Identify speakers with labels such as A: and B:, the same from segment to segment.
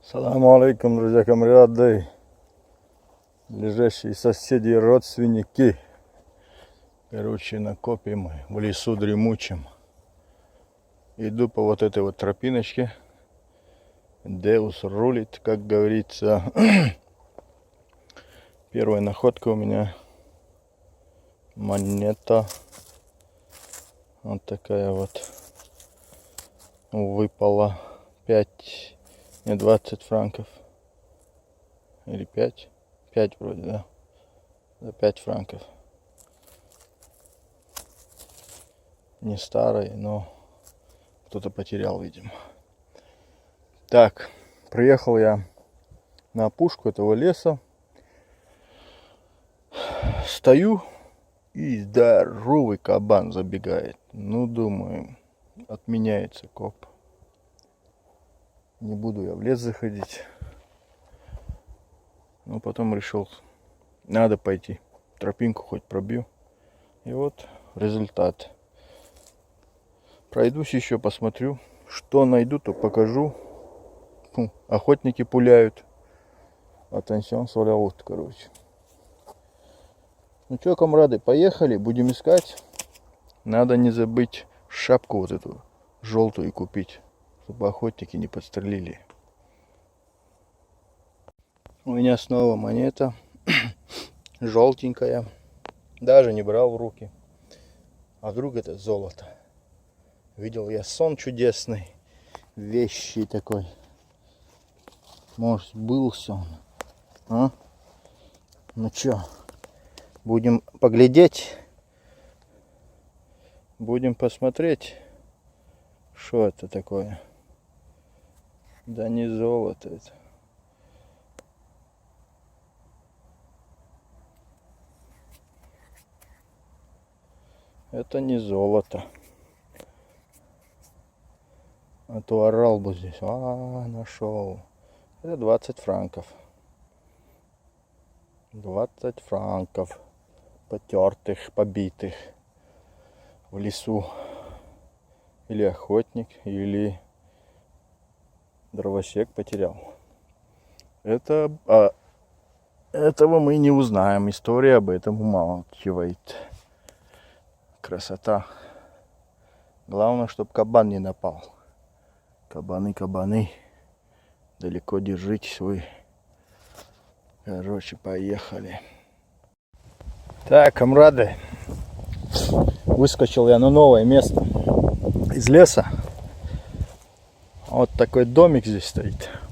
A: Салам алейкум, друзья, камрады, ближайшие соседи и родственники. Короче, на копе мы в лесу дремучем. Иду по вот этой вот тропиночке. Деус рулит, как говорится. Первая находка у меня монета. Вот такая вот выпала. 20 франков. Или 5? 5 вроде, да. За 5 франков. Не старый, но кто-то потерял, видимо. Так, приехал я на опушку этого леса. Стою, и здоровый кабан забегает. Ну, думаю, отменяется коп. Не буду я в лес заходить. Но потом решил, надо пойти. Тропинку хоть пробью. И вот результат. Пройдусь еще, посмотрю. Что найду, то покажу. Охотники пуляют. Attention, солявут, короче. Ну что, камрады, поехали. Будем искать. Надо не забыть шапку вот эту желтую купить, чтобы охотники не подстрелили. У меня снова монета. Желтенькая. Даже не брал в руки. А вдруг это золото? Видел я сон чудесный. Вещий такой. Может, сбылся он. А? Ну чё? Будем поглядеть. Будем посмотреть. Что это такое? Да не золото это. Это не золото. А то орал бы здесь. Нашел. Это 20 франков. 20 франков. Потертых, побитых. В лесу. Или охотник, или дровосек потерял. Этого мы не узнаем. История об этом умалчивает. Красота. Главное, чтобы кабан не напал. Кабаны. Далеко держитесь вы. Короче, поехали. Так, камрады. Выскочил я на новое место. Из леса. Вот такой домик здесь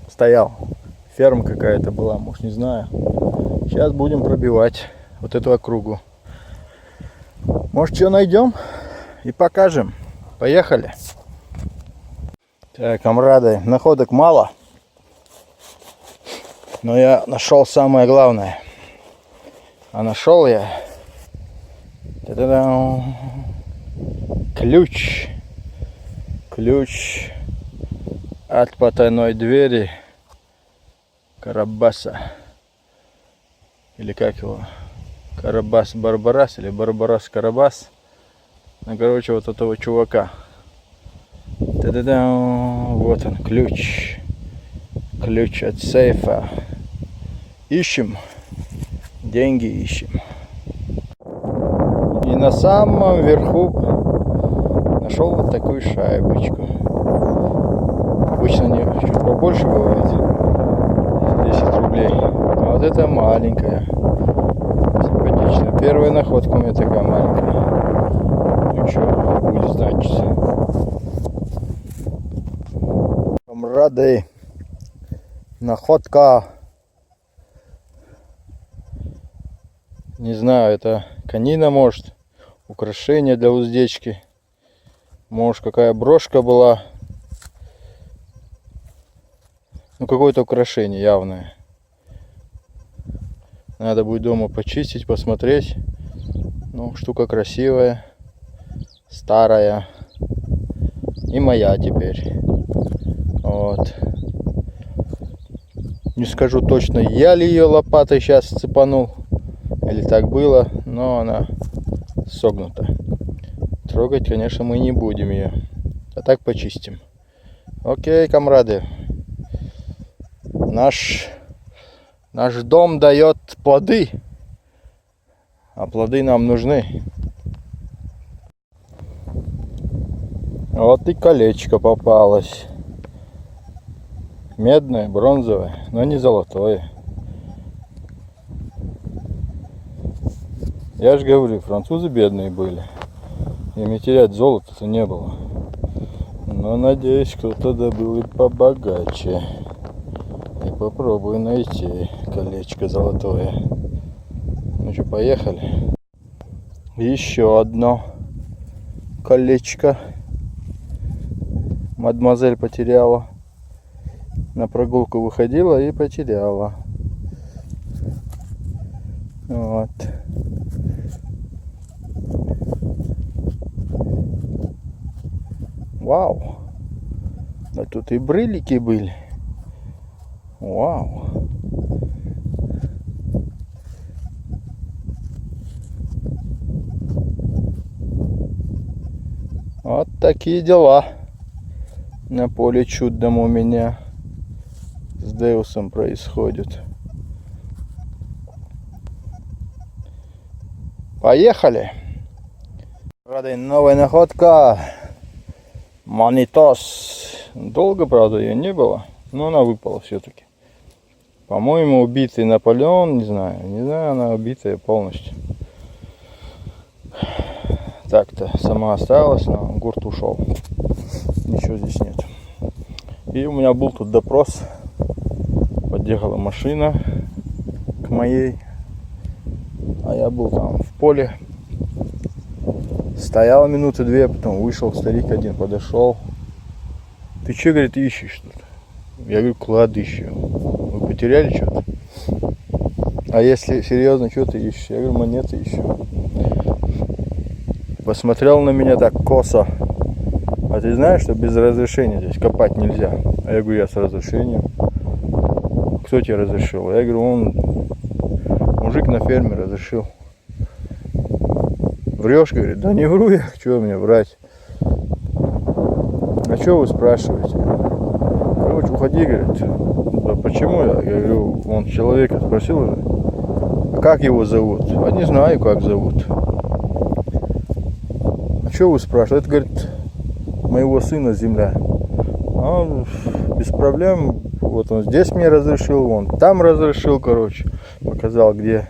A: стоял. Ферма какая-то была, может, не знаю. Сейчас будем пробивать вот эту округу. Может, что найдем и покажем. Поехали. Так, камрады, находок мало. Но я нашел самое главное. А нашел я ключ. Ключ от потайной двери Карабаса. Или как его? Карабас-Барбарас или Барбарас-Карабас. Ну, короче, вот этого чувака. Вот он, ключ. Ключ от сейфа. Ищем. Деньги ищем. И на самом верху нашел вот такую шайбочку. Обычно не чуть побольше бывает. 10 рублей. А вот это маленькая. Симпатичная. Первая находка у меня такая маленькая. Ну что, будет значиться. Камрады. Находка. Не знаю, это конина, может. Украшение для уздечки. Может, какая брошка была. Ну, какое-то украшение явное. Надо будет дома почистить, посмотреть. Ну, штука красивая. Старая. И моя теперь. Вот. Не скажу точно, я ли ее лопатой сейчас цепанул. Или так было. Но она согнута. Трогать, конечно, мы не будем ее. А так почистим. Окей, камрады. Наш дом дает плоды, а плоды нам нужны. Вот и колечко попалось. Медное, бронзовое, но не золотое. Я же говорю, французы бедные были. Им и терять золото-то не было. Но надеюсь, кто-то добыл и побогаче. И попробую найти колечко золотое. Ну что, поехали. Еще одно колечко. Мадемуазель потеряла. На прогулку выходила и потеряла. Вот. Вау. Да тут и брылики были. Вау. Вот такие дела на поле чудном у меня с Деусом происходит. Поехали. Новая находка. Манитос. Долго, правда, ее не было, но она выпала все-таки. По-моему, убитый Наполеон, не знаю, она убитая полностью. Так-то сама осталась, но гурт ушел. Ничего здесь нет. И у меня был тут допрос. Подъехала машина к моей, а я был там в поле. Стоял минуты две, потом вышел старик один, подошел. Ты что, говорит, ищешь тут? Я говорю, клад ищу. Вы потеряли что-то? А если серьезно, что ты ищешь? Я говорю, монеты ищу. Посмотрел на меня так косо. А ты знаешь, что без разрешения здесь копать нельзя? А я говорю, я с разрешением. Кто тебе разрешил? Я говорю, он мужик на ферме разрешил. Врешь, говорит, да не вру я, что мне врать? А что вы спрашиваете? Короче, уходи, говорит. Да почему я? Я говорю, он человека спросил уже. А как его зовут? А не знаю, как зовут. А что вы спрашиваете? Это, говорит, моего сына земля. А он без проблем. Вот он здесь мне разрешил, он там разрешил, короче. Показал где.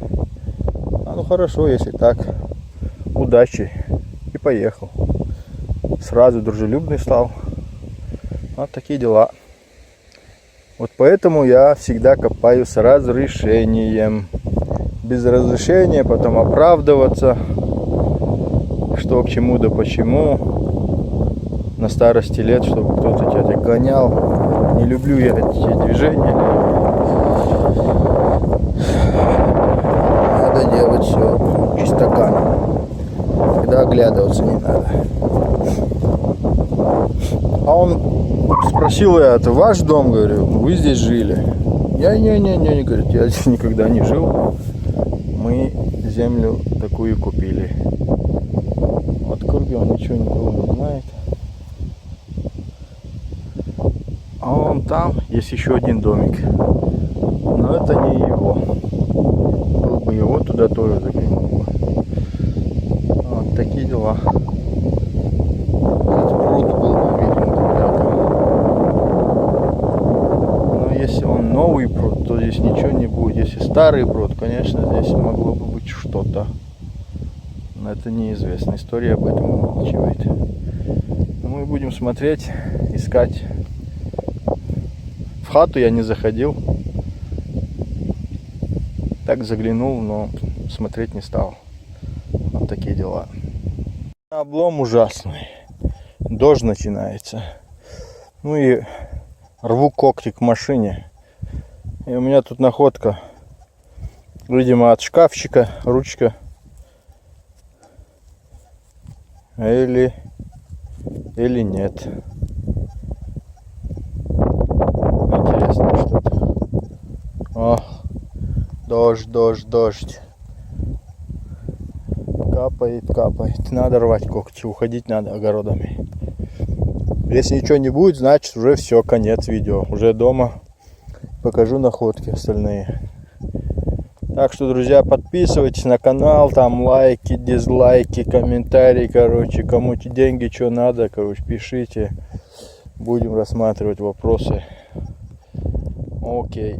A: А ну хорошо, если так. Удачи. И поехал. Сразу дружелюбный стал. Вот такие дела. Вот поэтому я всегда копаю с разрешением. Без разрешения потом оправдываться. Что к чему да почему. На старости лет, чтобы кто-то тебя гонял. Не люблю я эти движения. Надо делать все чистокан. Когда оглядываться не надо. А он спросил, я, это ваш дом, говорю, вы здесь жили? Я не, говорит, я здесь никогда не жил. Мы землю такую купили. Вот кругом ничего никого не знает. А вон там есть еще один домик. Но это не его. Был бы его, туда тоже заглянул. Вот такие дела. Этот пруд был, видимо, когда-то. Но если он новый пруд, то здесь ничего не будет. Если старый пруд, конечно, здесь могло бы быть что-то. Но это неизвестно. История об этом умалчивает. Но мы будем смотреть, искать. В хату я не заходил. Так заглянул, но смотреть не стал. Вот такие дела. Облом ужасный. Дождь начинается. Ну и рву когти к машине. И у меня тут находка. Видимо, от шкафчика. Ручка. Или нет. Интересно что-то. О, дождь. Капает. Надо рвать когти, уходить надо огородами. Если ничего не будет, значит уже все, конец видео. Уже дома. покажу находки остальные. Так что, друзья, подписывайтесь на канал, там лайки, дизлайки, комментарии, короче, кому деньги, что надо, короче, пишите, будем рассматривать вопросы. Окей.